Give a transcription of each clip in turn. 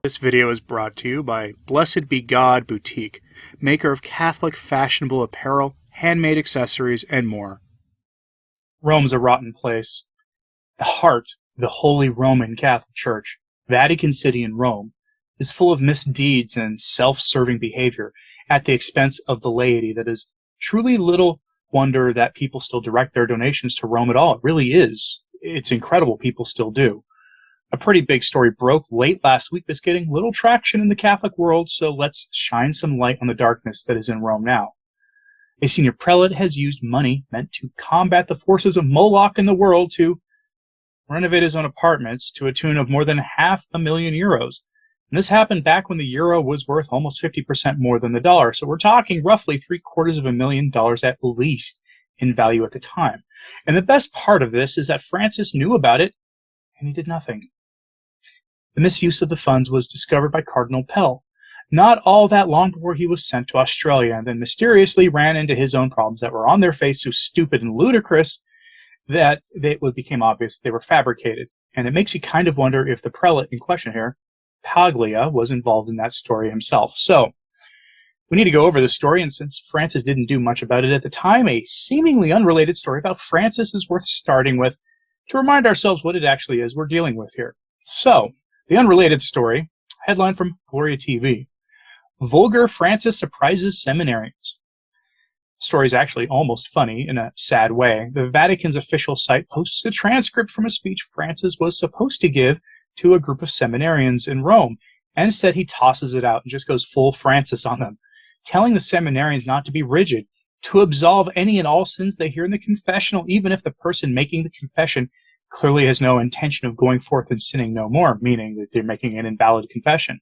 This video is brought to you by Blessed Be God Boutique, maker of Catholic fashionable apparel, handmade accessories, and more. Rome's a rotten place. The heart, the Holy Roman Catholic Church, Vatican City in Rome, is full of misdeeds and self-serving behavior at the expense of the laity that is truly little wonder that people still direct their donations to Rome at all. It really is. It's incredible people still do. A pretty big story broke late last week that's getting little traction in the Catholic world, so let's shine some light on the darkness that is in Rome now. A senior prelate has used money meant to combat the forces of Moloch in the world to renovate his own apartments to a tune of more than €500,000. And this happened back when the euro was worth almost 50% more than the dollar, so we're talking roughly $750,000 at least in value at the time. And the best part of this is that Francis knew about it, and he did nothing. The misuse of the funds was discovered by Cardinal Pell, not all that long before he was sent to Australia, and then mysteriously ran into his own problems that were on their face so stupid and ludicrous that it became obvious they were fabricated. And it makes you kind of wonder if the prelate in question here, Paglia, was involved in that story himself. So, we need to go over this story, and since Francis didn't do much about it at the time, a seemingly unrelated story about Francis is worth starting with to remind ourselves what it actually is we're dealing with here. So, the unrelated story, headline from Gloria TV, Vulgar Francis surprises seminarians. The story is actually almost funny in a sad way. The Vatican's official site posts a transcript from a speech Francis was supposed to give to a group of seminarians in Rome, and instead he tosses it out and just goes full Francis on them, telling the seminarians not to be rigid, to absolve any and all sins they hear in the confessional, even if the person making the confession clearly has no intention of going forth and sinning no more, meaning that they're making an invalid confession.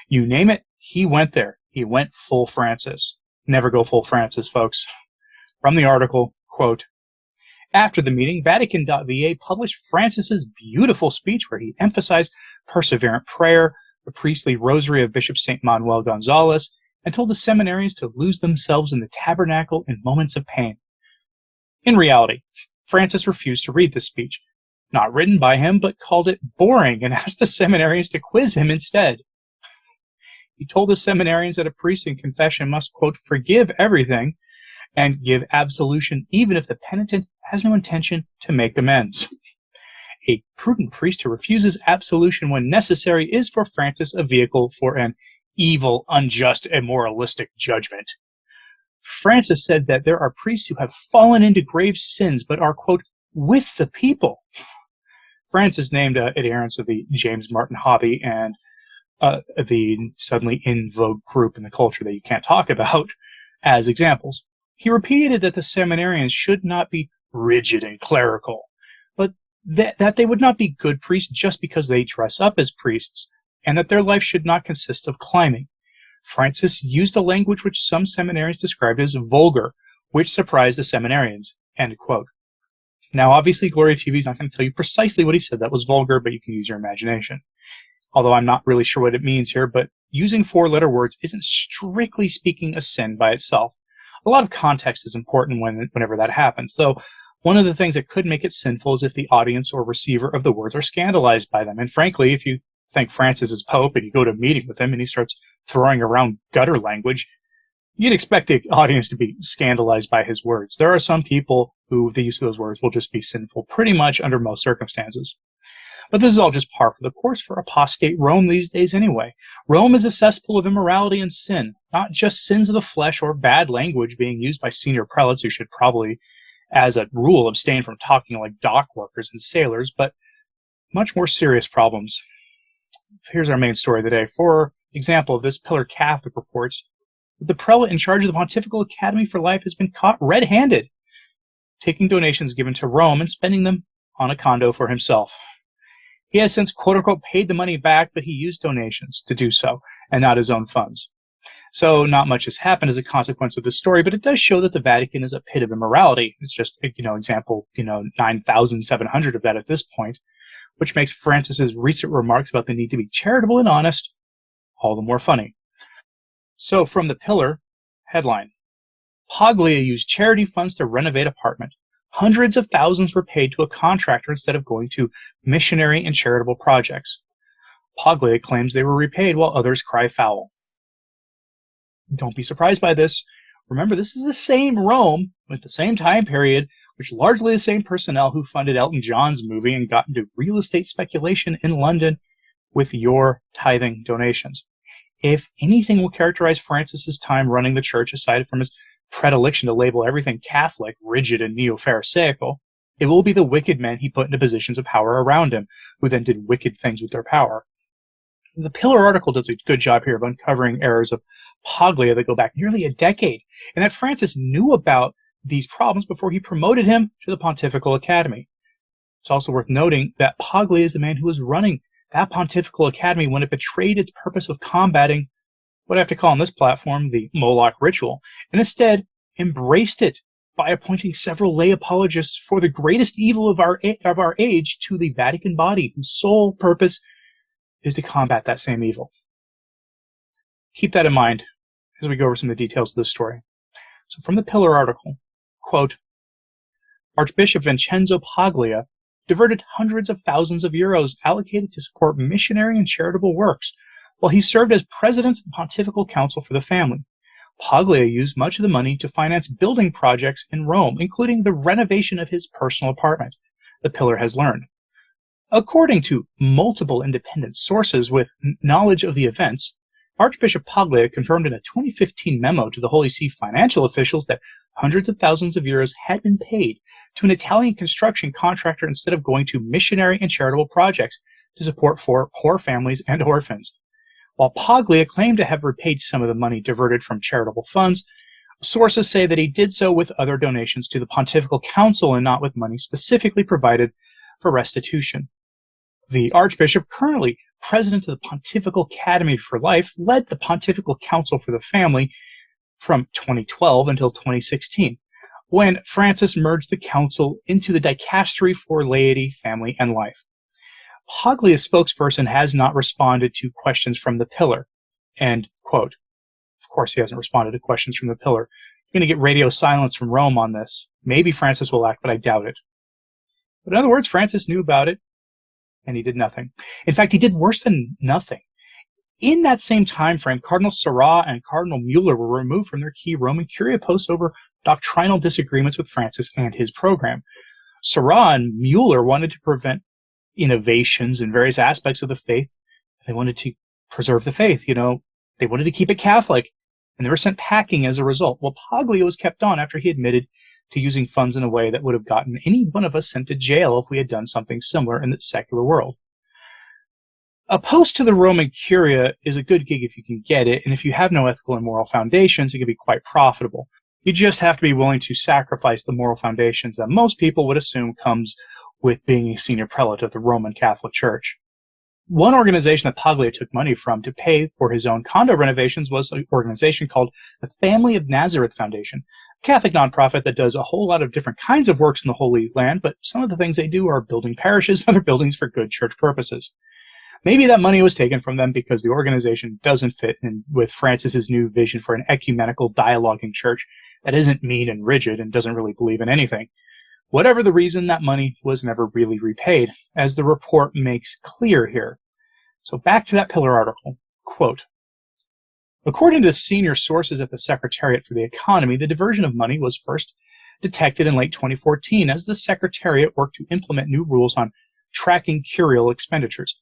You name it, he went there. He went full Francis. Never go full Francis, folks. From the article, quote, after the meeting, Vatican.va published Francis's beautiful speech where he emphasized perseverant prayer, the priestly rosary of Bishop St. Manuel Gonzalez, and told the seminarians to lose themselves in the tabernacle in moments of pain. In reality, Francis refused to read this speech, not written by him, but called it boring and asked the seminarians to quiz him instead. He told the seminarians that a priest in confession must, quote, forgive everything and give absolution even if the penitent has no intention to make amends. A prudent priest who refuses absolution when necessary is for Francis a vehicle for an evil, unjust, and moralistic judgment. Francis said that there are priests who have fallen into grave sins but are, quote, with the people. Francis named adherents of the James Martin hobby and the suddenly in vogue group in the culture that you can't talk about as examples. He repeated that the seminarians should not be rigid and clerical, but that they would not be good priests just because they dress up as priests, and that their life should not consist of climbing. Francis used a language which some seminarians described as vulgar, which surprised the seminarians, end quote. Now, obviously, Gloria TV is not going to tell you precisely what he said that was vulgar, but you can use your imagination. Although I'm not really sure what it means here, but using four-letter words isn't strictly speaking a sin by itself. A lot of context is important whenever that happens, though one of the things that could make it sinful is if the audience or receiver of the words are scandalized by them. And frankly, if you think Francis is Pope and you go to a meeting with him and he starts throwing around gutter language, you'd expect the audience to be scandalized by his words. There are some people who the use of those words will just be sinful pretty much under most circumstances. But this is all just par for the course for apostate Rome these days anyway. Rome is a cesspool of immorality and sin, not just sins of the flesh or bad language being used by senior prelates who should probably, as a rule, abstain from talking like dock workers and sailors, but much more serious problems. Here's our main story today. For example, this Pillar Catholic reports that the prelate in charge of the Pontifical Academy for Life has been caught red-handed, taking donations given to Rome and spending them on a condo for himself. He has since, quote-unquote, paid the money back, but he used donations to do so, and not his own funds. So not much has happened as a consequence of this story, but it does show that the Vatican is a pit of immorality. It's just, example, 9,700 of that at this point, which makes Francis's recent remarks about the need to be charitable and honest all the more funny. So from the Pillar, headline, Paglia used charity funds to renovate apartment. Hundreds of thousands were paid to a contractor instead of going to missionary and charitable projects. Paglia claims they were repaid while others cry foul. Don't be surprised by this. Remember, this is the same Rome, with the same time period, which largely the same personnel who funded Elton John's movie and got into real estate speculation in London with your tithing donations. If anything will characterize Francis's time running the church, aside from his predilection to label everything Catholic, rigid, and neo-pharisaical, it will be the wicked men he put into positions of power around him, who then did wicked things with their power. The Pillar article does a good job here of uncovering errors of Paglia that go back nearly a decade, and that Francis knew about these problems before he promoted him to the Pontifical Academy. It's also worth noting that Paglia is the man who was running that Pontifical Academy when it betrayed its purpose of combating what I have to call on this platform the Moloch ritual, and instead embraced it by appointing several lay apologists for the greatest evil of our age to the Vatican body, whose sole purpose is to combat that same evil. Keep that in mind as we go over some of the details of this story. So from the Pillar article, quote, Archbishop Vincenzo Paglia diverted hundreds of thousands of euros allocated to support missionary and charitable works, while he served as president of the Pontifical Council for the Family. Paglia used much of the money to finance building projects in Rome, including the renovation of his personal apartment, the Pillar has learned. According to multiple independent sources with knowledge of the events, Archbishop Paglia confirmed in a 2015 memo to the Holy See financial officials that hundreds of thousands of euros had been paid to an Italian construction contractor instead of going to missionary and charitable projects to support poor families and orphans. While Paglia claimed to have repaid some of the money diverted from charitable funds, sources say that he did so with other donations to the Pontifical Council and not with money specifically provided for restitution. The Archbishop, currently president of the Pontifical Academy for Life, led the Pontifical Council for the Family from 2012 until 2016, when Francis merged the council into the Dicastery for Laity, Family, and Life. Paglia's spokesperson has not responded to questions from the Pillar. End quote. Of course, he hasn't responded to questions from the Pillar. You're going to get radio silence from Rome on this. Maybe Francis will act, but I doubt it. But in other words, Francis knew about it, and he did nothing. In fact, he did worse than nothing. In that same time frame, Cardinal Sarah and Cardinal Mueller were removed from their key Roman Curia posts over doctrinal disagreements with Francis and his program. Sarah and Mueller wanted to prevent innovations in various aspects of the faith. They wanted to preserve the faith, they wanted to keep it Catholic, and they were sent packing as a result. Well, Paglia was kept on after he admitted to using funds in a way that would have gotten any one of us sent to jail if we had done something similar in the secular world. A post to the Roman Curia is a good gig if you can get it, and if you have no ethical and moral foundations, it can be quite profitable. You just have to be willing to sacrifice the moral foundations that most people would assume comes with being a senior prelate of the Roman Catholic Church. One organization that Paglia took money from to pay for his own condo renovations was an organization called the Family of Nazareth Foundation, a Catholic nonprofit that does a whole lot of different kinds of works in the Holy Land, but some of the things they do are building parishes and other buildings for good church purposes. Maybe that money was taken from them because the organization doesn't fit in with Francis's new vision for an ecumenical dialoguing church that isn't mean and rigid and doesn't really believe in anything. Whatever the reason, that money was never really repaid, as the report makes clear here. So back to that Pillar article. Quote, according to senior sources at the Secretariat for the Economy, the diversion of money was first detected in late 2014 as the Secretariat worked to implement new rules on tracking curial expenditures,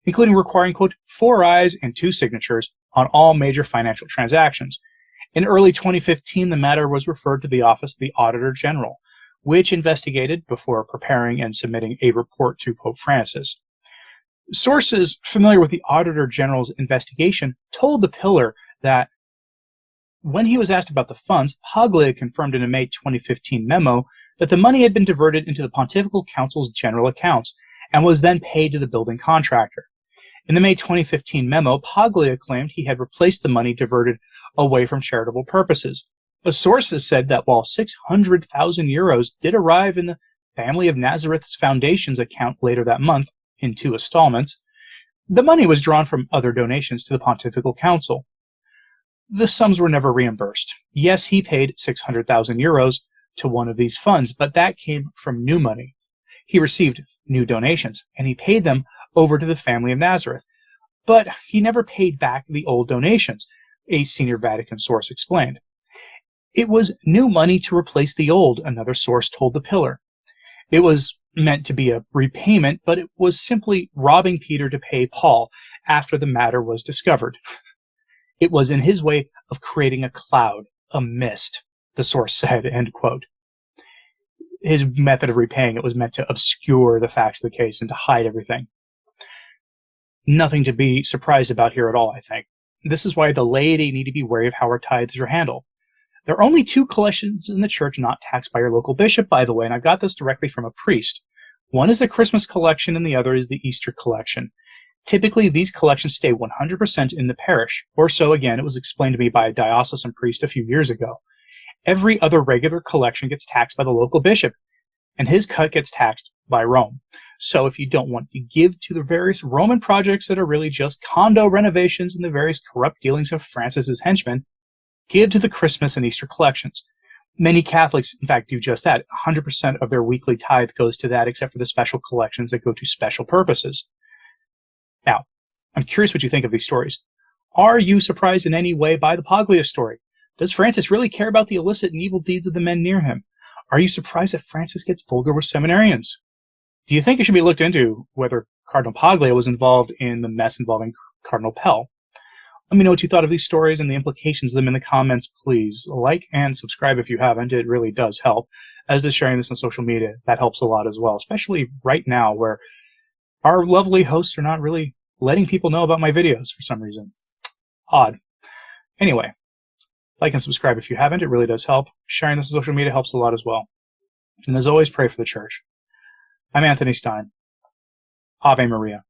including requiring, quote, 4 eyes and 2 signatures on all major financial transactions. In early 2015, the matter was referred to the Office of the Auditor General, which investigated before preparing and submitting a report to Pope Francis. Sources familiar with the Auditor General's investigation told the Pillar that when he was asked about the funds, Paglia confirmed in a May 2015 memo that the money had been diverted into the Pontifical Council's general accounts and was then paid to the building contractor. In the May 2015 memo, Paglia claimed he had replaced the money diverted away from charitable purposes. But sources said that while 600,000 euros did arrive in the Family of Nazareth's Foundation's account later that month, in 2 installments, the money was drawn from other donations to the Pontifical Council. The sums were never reimbursed. Yes, he paid 600,000 euros to one of these funds, but that came from new money. He received new donations, and he paid them over to the Family of Nazareth, but he never paid back the old donations, a senior Vatican source explained. It was new money to replace the old, another source told the Pillar. It was meant to be a repayment, but it was simply robbing Peter to pay Paul after the matter was discovered. It was in his way of creating a cloud, a mist, the source said, end quote. His method of repaying it was meant to obscure the facts of the case and to hide everything. Nothing to be surprised about here at all, I think. This is why the laity need to be wary of how our tithes are handled. There are only two collections in the church not taxed by your local bishop, by the way, and I got this directly from a priest. One is the Christmas collection and the other is the Easter collection. Typically, these collections stay 100% in the parish, or so, again, it was explained to me by a diocesan priest a few years ago. Every other regular collection gets taxed by the local bishop, and his cut gets taxed by Rome. So if you don't want to give to the various Roman projects that are really just condo renovations and the various corrupt dealings of Francis's henchmen, give to the Christmas and Easter collections. Many Catholics, in fact, do just that. 100% of their weekly tithe goes to that, except for the special collections that go to special purposes. Now, I'm curious what you think of these stories. Are you surprised in any way by the Paglia story? Does Francis really care about the illicit and evil deeds of the men near him? Are you surprised that Francis gets vulgar with seminarians? Do you think it should be looked into whether Cardinal Paglia was involved in the mess involving Cardinal Pell? Let me know what you thought of these stories and the implications of them in the comments, please. Like and subscribe if you haven't. It really does help. As does sharing this on social media. That helps a lot as well, especially right now where our lovely hosts are not really letting people know about my videos for some reason. Odd. Anyway, like and subscribe if you haven't. It really does help. Sharing this on social media helps a lot as well. And as always, pray for the church. I'm Anthony Stine. Ave Maria.